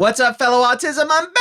What's up, fellow autism? I'm back!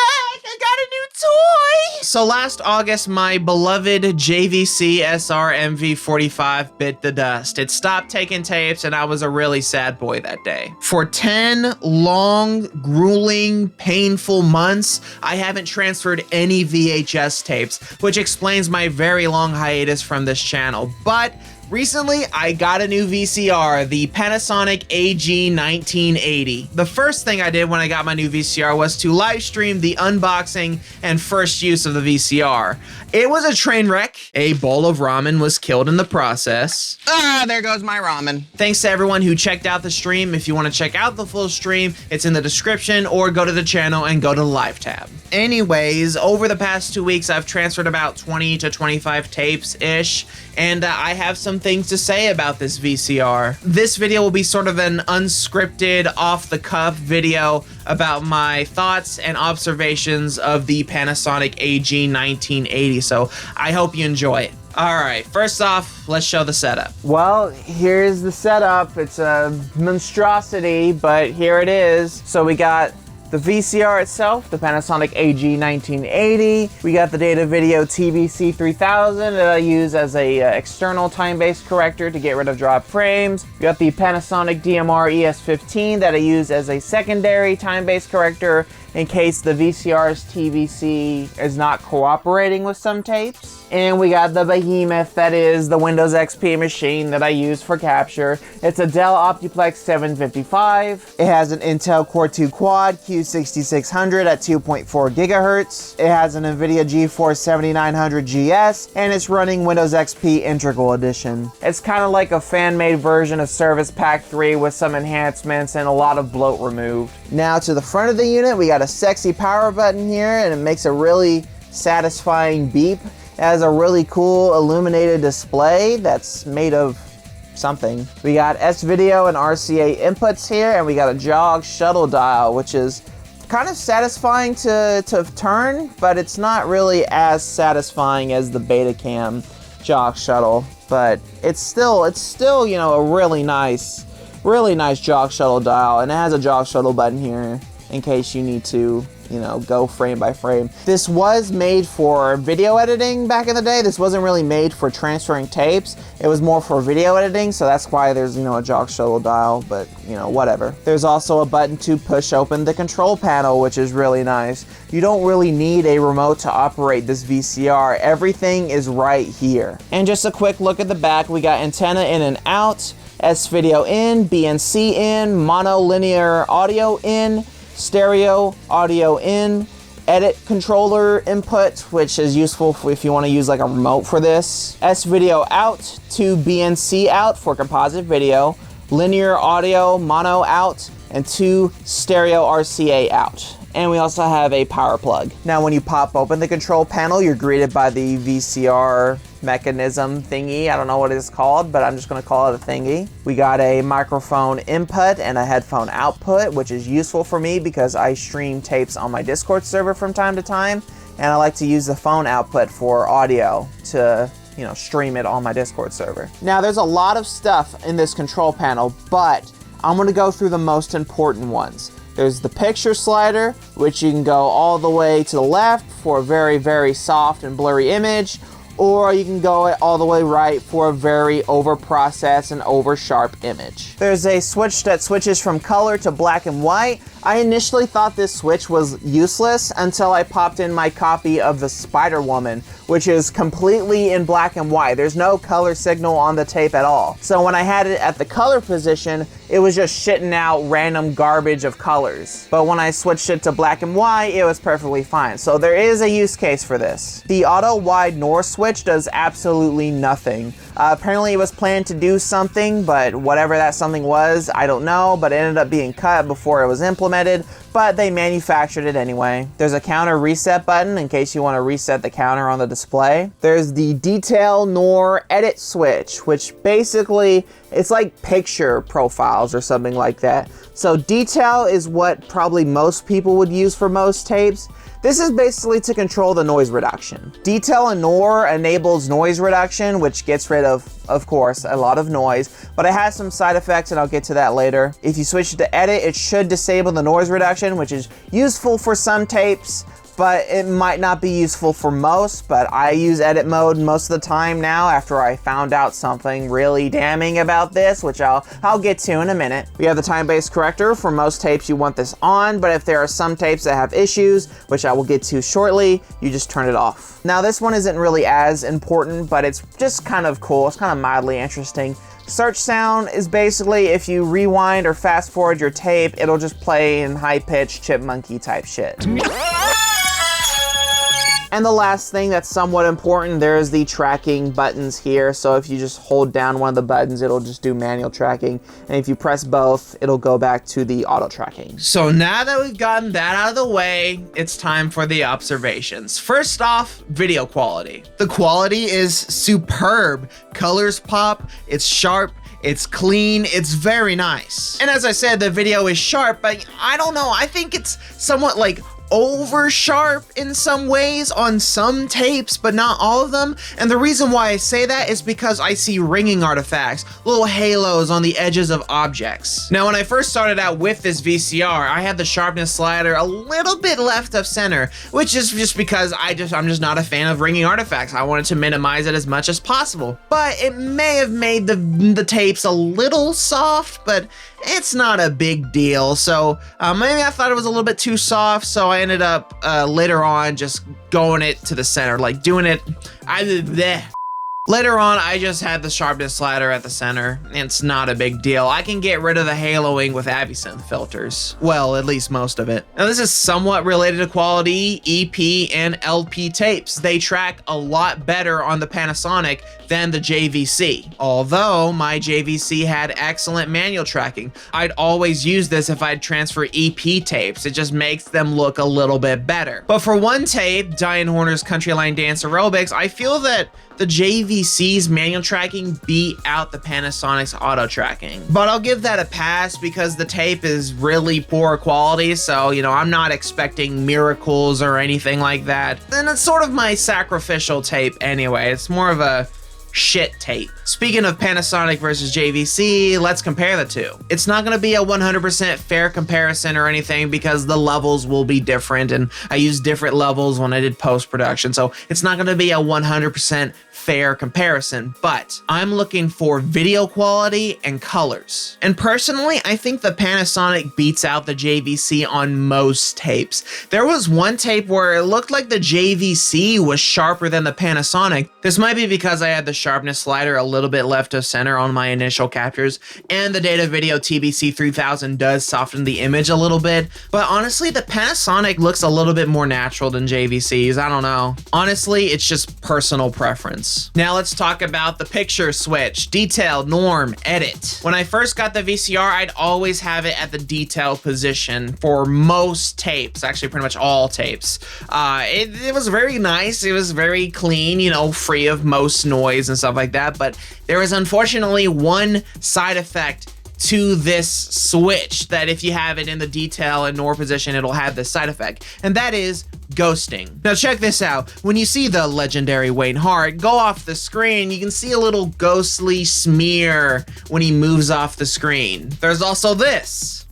I got a new toy! So last August, my beloved JVC SR MV45 bit the dust. It stopped taking tapes, and I was a really sad boy that day. For 10 long, grueling, painful months, I haven't transferred any VHS tapes, which explains my very long hiatus from this channel. But recently, I got a new VCR, the Panasonic AG-1980. The first thing I did when I got my new VCR was to live stream the unboxing and first use of the VCR. It was a train wreck. A bowl of ramen was killed in the process. Ah, there goes my ramen. Thanks to everyone who checked out the stream. If you want to check out the full stream, it's in the description, or go to the channel and go to the live tab. Anyways, over the past 2 weeks, I've transferred about 20 to 25 tapes-ish, and I have some things to say about this VCR. This video will be sort of an unscripted, off-the-cuff video about my thoughts and observations of the Panasonic AG-1980, so I hope you enjoy it. Alright, first off, let's show the setup. Well, here's the setup. It's a monstrosity, but here it is. So we got the VCR itself, the Panasonic AG-1980. We got the data video TVC3000 that I use as a external time-based corrector to get rid of dropped frames. We got the Panasonic DMR ES15 that I use as a secondary time-based corrector in case the VCR's TVC is not cooperating with some tapes. And we got the behemoth that is the Windows XP machine that I use for capture. It's a Dell Optiplex 755. It has an Intel Core 2 Quad Q6600 at 2.4 gigahertz. It has an NVIDIA GeForce 7900 GS, and it's running Windows XP Integral Edition. It's kind of like a fan-made version of Service Pack 3 with some enhancements and a lot of bloat removed. Now to the front of the unit, we got a sexy power button here, and it makes a really satisfying beep. It has a really cool illuminated display that's made of something. We got S-Video and RCA inputs here, and we got a jog shuttle dial, which is kind of satisfying to turn, but it's not really as satisfying as the Betacam jog shuttle. But it's still, you know, a really nice jog shuttle dial, and it has a jog shuttle button here in case you need to, you know, go frame by frame. This was made for video editing back in the day. This wasn't really made for transferring tapes. It was more for video editing, so that's why there's, you know, a jog shuttle dial, but, you know, whatever. There's also a button to push open the control panel, which is really nice. You don't really need a remote to operate this VCR. Everything is right here. And just a quick look at the back. We got antenna in and out, S-Video in, BNC in, monolinear audio in, stereo audio in, edit controller input, which is useful if you want to use like a remote for this, S-Video out to BNC out for composite video, linear audio mono out, and 2 stereo RCA out. And we also have a power plug. Now when you pop open the control panel, you're greeted by the VCR mechanism thingy. I don't know what it's called, but I'm just gonna call it a thingy. We got a microphone input and a headphone output, which is useful for me because I stream tapes on my Discord server from time to time, and I like to use the phone output for audio to, you know, stream it on my Discord server. Now there's a lot of stuff in this control panel, but I'm gonna go through the most important ones. There's the picture slider, which you can go all the way to the left for a very, very soft and blurry image, or you can go all the way right for a very over-processed and over-sharp image. There's a switch that switches from color to black and white. I initially thought this switch was useless until I popped in my copy of the Spider-Woman, which is completely in black and white. There's no color signal on the tape at all. So when I had it at the color position, it was just shitting out random garbage of colors. But when I switched it to black and white, it was perfectly fine. So there is a use case for this. The auto wide NOR switch does absolutely nothing. Apparently it was planned to do something, but whatever that something was, I don't know, but it ended up being cut before it was implemented, but they manufactured it anyway. There's a counter reset button in case you want to reset the counter on the display. There's the detail NOR edit switch, which basically it's like picture profiles or something like that. So detail is what probably most people would use for most tapes. This is basically to control the noise reduction. Detail and NOR enables noise reduction, which gets rid of course, a lot of noise, but it has some side effects and I'll get to that later. If you switch it to edit, it should disable the noise reduction post-production, which is useful for some tapes, but it might not be useful for most. But I use edit mode most of the time now after I found out something really damning about this, which I'll get to in a minute. We have the time-based corrector. For most tapes you want this on, but if there are some tapes that have issues, which I will get to shortly, you just turn it off. Now this one isn't really as important, but it's just kind of cool. It's kind of mildly interesting. Search sound is basically if you rewind or fast forward your tape, it'll just play in high-pitched chipmunky type shit. And the last thing that's somewhat important, there's the tracking buttons here. So if you just hold down one of the buttons, it'll just do manual tracking. And if you press both, it'll go back to the auto tracking. So now that we've gotten that out of the way, it's time for the observations. First off, video quality. The quality is superb. Colors pop, it's sharp, it's clean, it's very nice. And as I said, the video is sharp, but I don't know, I think it's somewhat like over sharp in some ways on some tapes, but not all of them. And the reason why I say that is because I see ringing artifacts, little halos on the edges of objects. Now, when I first started out with this VCR, I had the sharpness slider a little bit left of center, which is just because I'm just not a fan of ringing artifacts. I wanted to minimize it as much as possible. But it may have made the tapes a little soft, but it's not a big deal. So maybe I thought it was a little bit too soft, so I ended up later on just going it to the center, like doing it. Later on, I just had the sharpness slider at the center. It's not a big deal. I can get rid of the haloing with Avicent filters. Well, at least most of it. Now, this is somewhat related to quality EP and LP tapes. They track a lot better on the Panasonic than the JVC. Although my JVC had excellent manual tracking. I'd always use this if I'd transfer EP tapes. It just makes them look a little bit better. But for one tape, Diane Horner's Country Line Dance Aerobics, I feel that the JVC's manual tracking beat out the Panasonic's auto tracking. But I'll give that a pass because the tape is really poor quality, so, you know, I'm not expecting miracles or anything like that. And it's sort of my sacrificial tape anyway. It's more of a shit tape. Speaking of Panasonic versus JVC, let's compare the two. It's not going to be a 100% fair comparison or anything because the levels will be different, and I used different levels when I did post-production, so it's not going to be a 100% fair comparison, but I'm looking for video quality and colors. And personally, I think the Panasonic beats out the JVC on most tapes. There was one tape where it looked like the JVC was sharper than the Panasonic. This might be because I had the sharpness slider a little bit left of center on my initial captures, and the Data Video TBC 3000 does soften the image a little bit, but honestly, the Panasonic looks a little bit more natural than JVC's. I don't know. Honestly, it's just personal preference. Now let's talk about the picture switch. Detail, norm, edit. When I first got the VCR, I'd always have it at the detail position for most tapes, actually pretty much all tapes. It was very nice. It was very clean, you know, free of most noise and stuff like that, but there is unfortunately one side effect to this switch that if you have it in the detail and nor position, it'll have this side effect, and that is ghosting. Now check this out. When you see the legendary Wayne Hart go off the screen, you can see a little ghostly smear when he moves off the screen. There's also this.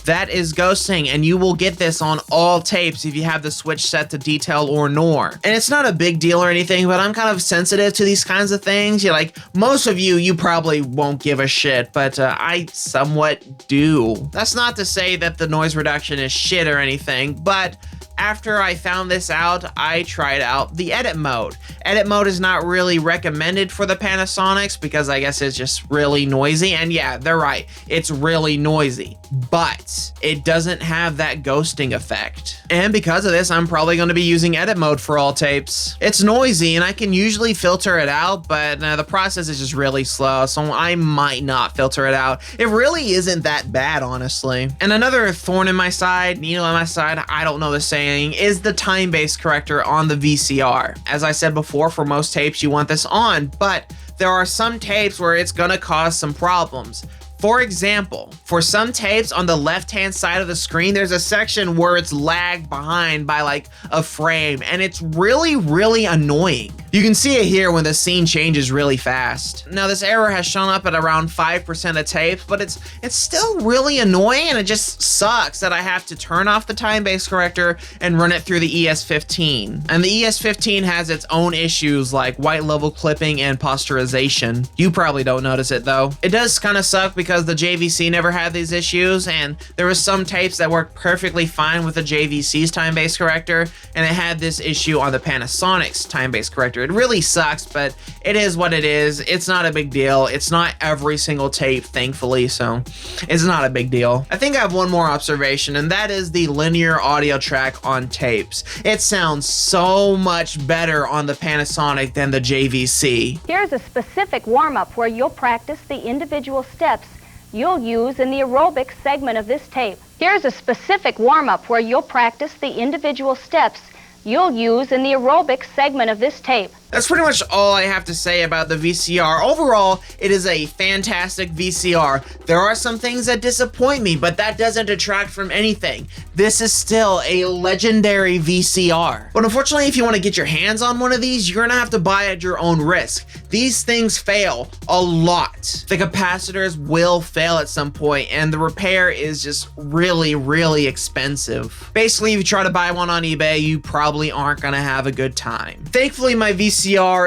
That is ghosting, and you will get this on all tapes if you have the switch set to detail or nor. And it's not a big deal or anything, but I'm kind of sensitive to these kinds of things. You're like, most of you probably won't give a shit, but I somewhat do. That's not to say that the noise reduction is shit or anything, but after I found this out, I tried out the edit mode. Edit mode is not really recommended for the Panasonics because I guess it's just really noisy. And yeah, they're right. It's really noisy, but it doesn't have that ghosting effect. And because of this, I'm probably going to be using edit mode for all tapes. It's noisy and I can usually filter it out, but the process is just really slow, so I might not filter it out. It really isn't that bad, honestly. And another thorn in my side, needle in my side, I don't know the saying, is the time-based corrector on the VCR. As I said before, for most tapes you want this on, but there are some tapes where it's gonna cause some problems. For example, for some tapes on the left-hand side of the screen, there's a section where it's lagged behind by like a frame, and it's really annoying. You can see it here when the scene changes really fast. Now this error has shown up at around 5% of tapes, but it's still really annoying, and it just sucks that I have to turn off the time-based corrector and run it through the ES15. And the ES15 has its own issues like white level clipping and posterization. You probably don't notice it though. It does kind of suck because the JVC never had these issues, and there were some tapes that worked perfectly fine with the JVC's time-based corrector, and it had this issue on the Panasonic's time-based corrector. It really sucks, but it is what it is. It's not a big deal. It's not every single tape, thankfully, so it's not a big deal. I think I have one more observation, and that is the linear audio track on tapes. It sounds so much better on the Panasonic than the JVC. Here's a specific warm-up where you'll practice the individual steps you'll use in the aerobic segment of this tape. Here's a specific warm-up where you'll practice the individual steps you'll use in the aerobic segment of this tape. That's pretty much all I have to say about the VCR. Overall, it is a fantastic VCR. There are some things that disappoint me, but that doesn't detract from anything. This is still a legendary VCR. But unfortunately, if you want to get your hands on one of these, you're gonna have to buy at your own risk. These things fail a lot. The capacitors will fail at some point, and the repair is just really expensive. Basically, if you try to buy one on eBay, you probably aren't gonna have a good time. Thankfully, my VCR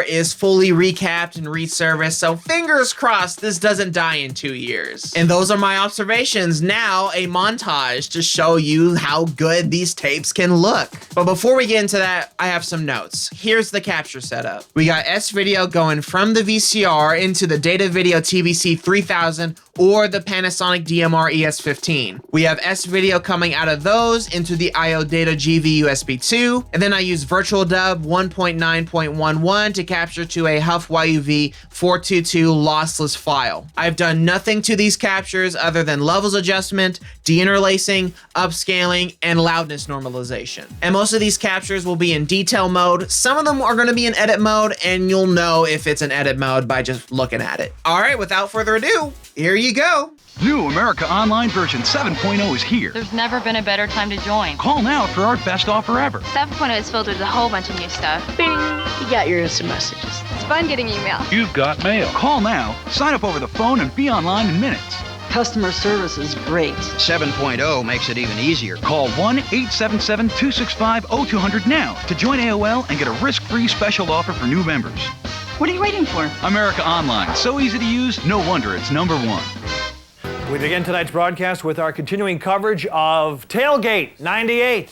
is fully recapped and reserviced, so fingers crossed this doesn't die in 2 years. And those are my observations. Now a montage to show you how good these tapes can look. But before we get into that, I have some notes. Here's the capture setup. We got S-Video going from the VCR into the Data Video TVC 3000 or the Panasonic DMR ES15. We have S-Video coming out of those into the IO Data GV USB 2, and then I use Virtual Dub 1.9.11 to capture to a Huff YUV 422 lossless file. I've done nothing to these captures other than levels adjustment, deinterlacing, upscaling, and loudness normalization. And most of these captures will be in detail mode. Some of them are going to be in edit mode, and you'll know if it's in edit mode by just looking at it. All right, without further ado, here you go. New America Online version 7.0 is here. There's never been a better time to join. Call now for our best offer ever. 7.0 is filled with a whole bunch of new stuff. Bing! You got your instant messages. It's fun getting email. You've got mail. Call now, sign up over the phone, and be online in minutes. Customer service is great. 7.0 makes it even easier. Call 1-877-265-0200 now to join AOL and get a risk-free special offer for new members. What are you waiting for? America Online, so easy to use, no wonder it's #1. We begin tonight's broadcast with our continuing coverage of Tailgate 98.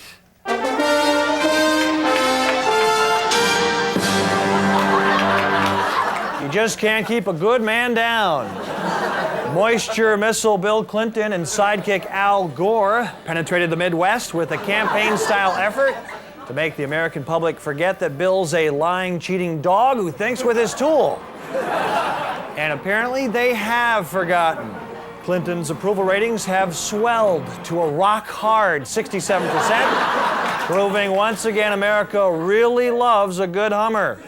You just can't keep a good man down. Moisture missile Bill Clinton and sidekick Al Gore penetrated the Midwest with a campaign-style effort to make the American public forget that Bill's a lying, cheating dog who thinks with his tool. And apparently they have forgotten. Clinton's approval ratings have swelled to a rock-hard 67%, proving once again America really loves a good Hummer.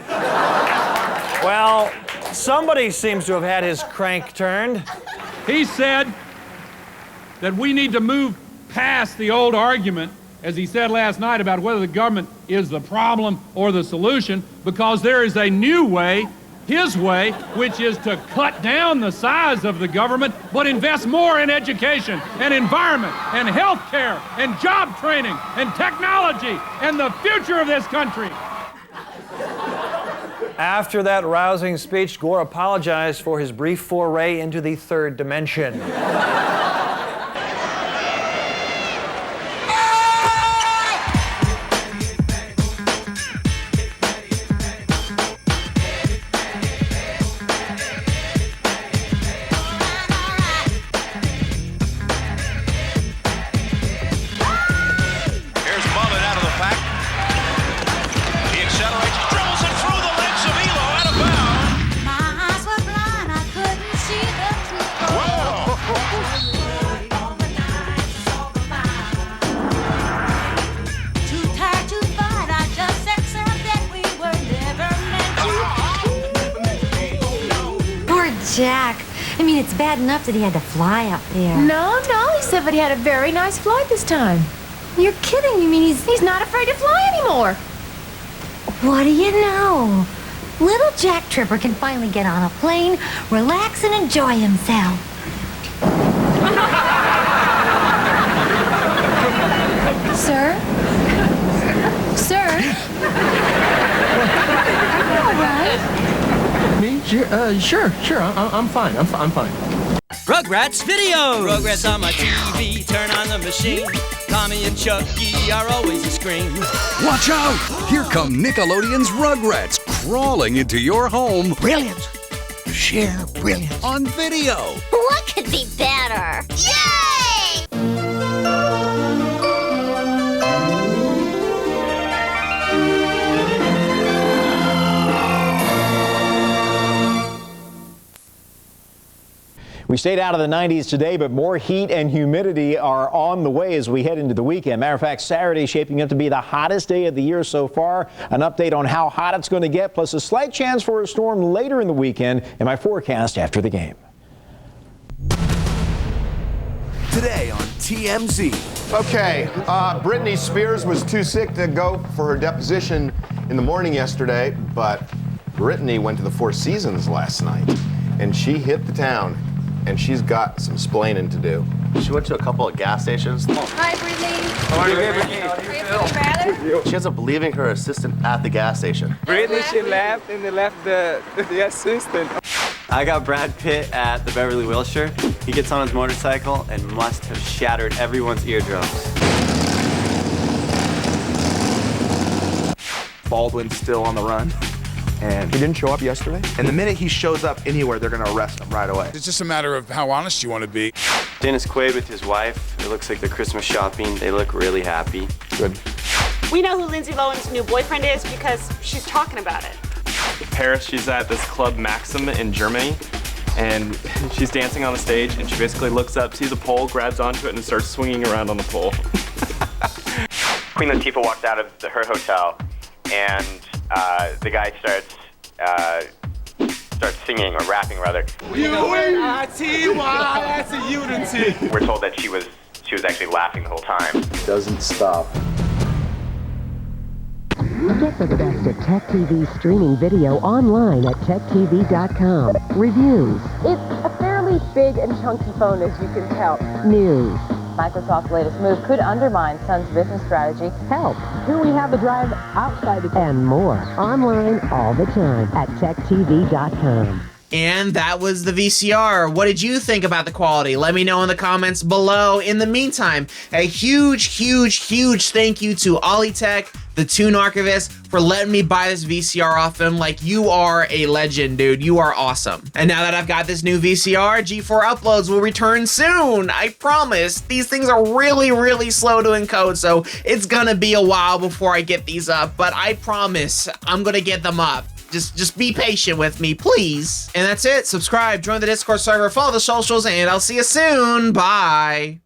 Well, somebody seems to have had his crank turned. He said that we need to move past the old argument, as he said last night, about whether the government is the problem or the solution, because there is a new way, his way, which is to cut down the size of the government, but invest more in education and environment and health care and job training and technology and the future of this country. After that rousing speech, Gore apologized for his brief foray into the third dimension. Jack. I mean, mean, it's bad enough that he had to fly up there. No, he said that he had a very nice flight this time. You're kidding. You mean He's not afraid to fly anymore. What do you know? Little Jack Tripper can finally get on a plane, relax, and enjoy himself. Sir? Sir? All right. Me? Sure. I'm fine. I'm fine. Rugrats videos! Rugrats on my TV, turn on the machine. Tommy and Chucky are always a scream. Watch out! Here come Nickelodeon's Rugrats crawling into your home. Brilliant! Sheer brilliant. On video. What could be better? Yay! We stayed out of the 90s today, but more heat and humidity are on the way as we head into the weekend. Matter of fact, Saturday shaping up to be the hottest day of the year so far. An update on how hot it's going to get, plus a slight chance for a storm later in the weekend in my forecast after the game. Today on TMZ. Okay, Britney Spears was too sick to go for her deposition in the morning yesterday, but Britney went to the Four Seasons last night, and she hit the town. And she's got some splaining to do. She went to a couple of gas stations. Hi, Brittany. How are you, Brittany? She ends up leaving her assistant at the gas station. Brittany, she left and they left the assistant. I got Brad Pitt at the Beverly Wilshire. He gets on his motorcycle and must have shattered everyone's eardrums. Baldwin's still on the run. And he didn't show up yesterday. And the minute he shows up anywhere, they're gonna arrest him right away. It's just a matter of how honest you want to be. Dennis Quaid with his wife. It looks like they're Christmas shopping. They look really happy. Good. We know who Lindsay Lohan's new boyfriend is because she's talking about it. Paris, she's at this club Maxim in Germany, and she's dancing on the stage, and she basically looks up, sees a pole, grabs onto it, and starts swinging around on the pole. Queen Latifah walked out of her hotel, and the guy starts singing, or rapping rather. U-N-I-T-Y-S-U-N-T. We're told that she was actually laughing the whole time. Doesn't stop. Get the best of Tech TV streaming video online at techtv.com. Reviews. It's a fairly big and chunky phone, as you can tell. News. Microsoft's latest move could undermine Sun's business strategy. Help. Do we have a drive outside the And more. Online all the time at techtv.com. And that was the VCR. What did you think about the quality? Let me know in the comments below. In the meantime, a huge thank you to Olitech, the Tune Archivist, for letting me buy this VCR off him. Like, you are a legend, dude. You are awesome. And now that I've got this new VCR, G4 Uploads will return soon. I promise. These things are really slow to encode, so it's gonna be a while before I get these up, but I promise I'm gonna get them up. Just be patient with me, please. And that's it. Subscribe, join the Discord server, follow the socials, and I'll see you soon. Bye.